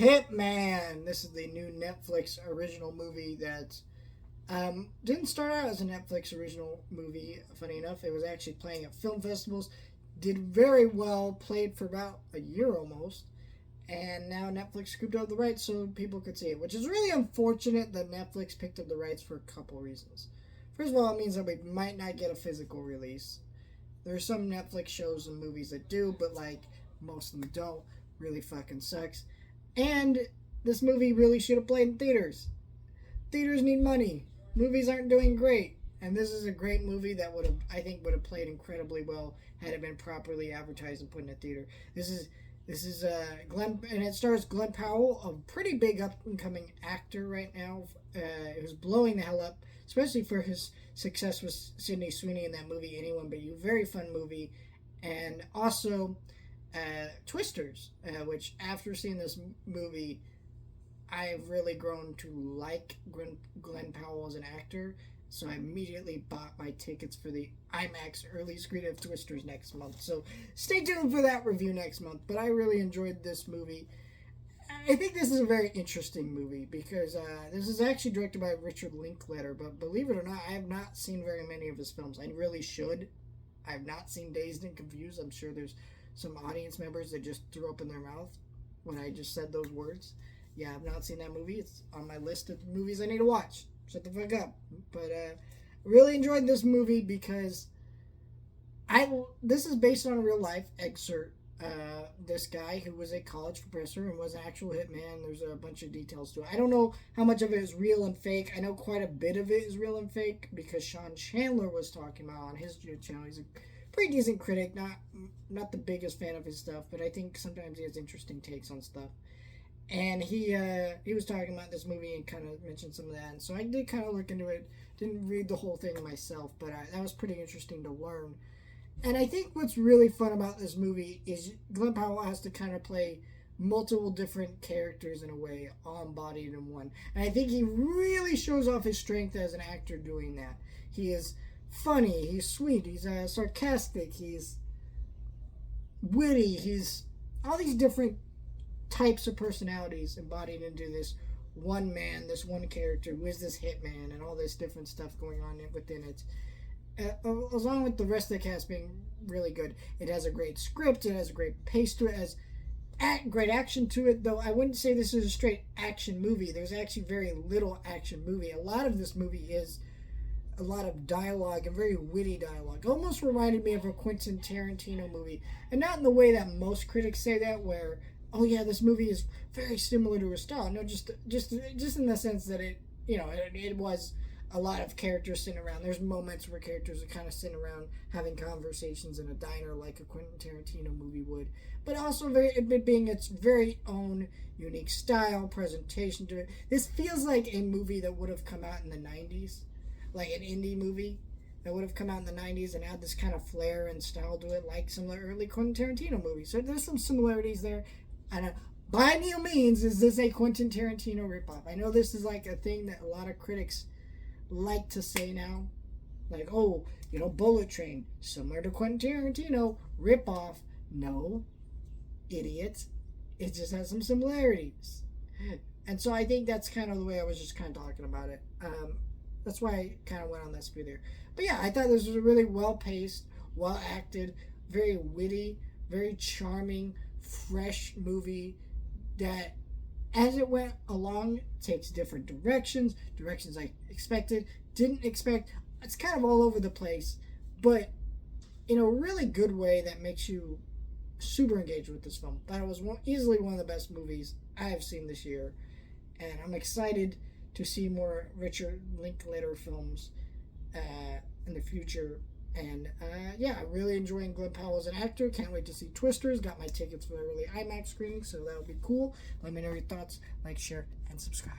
Hitman. This is the new Netflix original movie that didn't start out as a Netflix original movie. Funny enough, it was actually playing at film festivals. Did very well. Played for about a year almost. And now Netflix scooped up the rights so people could see it, which is really unfortunate that Netflix picked up the rights for a couple reasons. First of all, it means that we might not get a physical release. There are some Netflix shows and movies that do, but like most of them don't. Really fucking sucks. And this movie really should have played in theaters. Theaters need money. Movies aren't doing great. And this is a great movie that I think would have played incredibly well had it been properly advertised and put in a theater. This is Glenn, and it stars Glenn Powell, a pretty big up and coming actor right now. Who's blowing the hell up, especially for his success with Sydney Sweeney in that movie Anyone But You. Very fun movie, and also Twisters, which after seeing this movie, I've really grown to like Glenn Powell as an actor. So I immediately bought my tickets for the IMAX early screen of Twisters next month. So stay tuned for that review next month. But I really enjoyed this movie. I think this is a very interesting movie because this is actually directed by Richard Linklater. But believe it or not, I have not seen very many of his films. I really should. I have not seen Dazed and Confused. I'm sure there's some audience members that just threw up in their mouth when I just said those words. Yeah, I've not seen that movie. It's on my list of movies I need to watch. Shut the fuck up. But really enjoyed this movie because this is based on a real life excerpt. This guy who was a college professor and was an actual hitman. There's a bunch of details to it. I don't know how much of it is real and fake. I know quite a bit of it is real and fake because Sean Chandler was talking about on his channel. He's a pretty decent critic. Not the biggest fan of his stuff, but I think sometimes he has interesting takes on stuff. And he was talking about this movie and kind of mentioned some of that. And so I did kind of look into it. Didn't read the whole thing myself, but that was pretty interesting to learn. And I think what's really fun about this movie is Glenn Powell has to kind of play multiple different characters in a way, all embodied in one. And I think he really shows off his strength as an actor doing that. He is funny, he's sweet, he's sarcastic, he's witty, he's all these different types of personalities embodied into this one man, this one character who is this hitman, and all this different stuff going on within it. Along with the rest of the cast being really good. It has a great script, it has a great pace to it, it has great action to it, though I wouldn't say this is a straight action movie. There's actually very little action movie. A lot of this movie is a lot of dialogue and very witty dialogue. Almost reminded me of a Quentin Tarantino movie, and not in the way that most critics say that, where oh yeah, this movie is very similar to his style. No, just in the sense that it was a lot of characters sitting around. There's moments where characters are kind of sitting around having conversations in a diner like a Quentin Tarantino movie would. But also it being its very own unique style, presentation to it. This feels like a movie that would have come out in the 90s. Like an indie movie that would have come out in the 90s and had this kind of flair and style to it like some of the early Quentin Tarantino movies. So there's some similarities there. And by no means is this a Quentin Tarantino ripoff. I know this is like a thing that a lot of critics like to say now. Like, oh, Bullet Train, similar to Quentin Tarantino, ripoff. No, idiot. It just has some similarities. And so I think that's kind of the way I was just kind of talking about it. That's why I kind of went on that speed there. But yeah, I thought this was a really well-paced, well-acted, very witty, very charming, fresh movie that as it went along takes different directions I expected, didn't expect. It's kind of all over the place, but in a really good way that makes you super engaged with this film. Thought it was easily one of the best movies I have seen this year, and I'm excited to see more Richard Linklater films in the future. And yeah, really enjoying Glenn Powell as an actor. Can't wait to see Twisters. Got my tickets for the early IMAX screening, so that'll be cool. Let me know your thoughts. Like, share, and subscribe.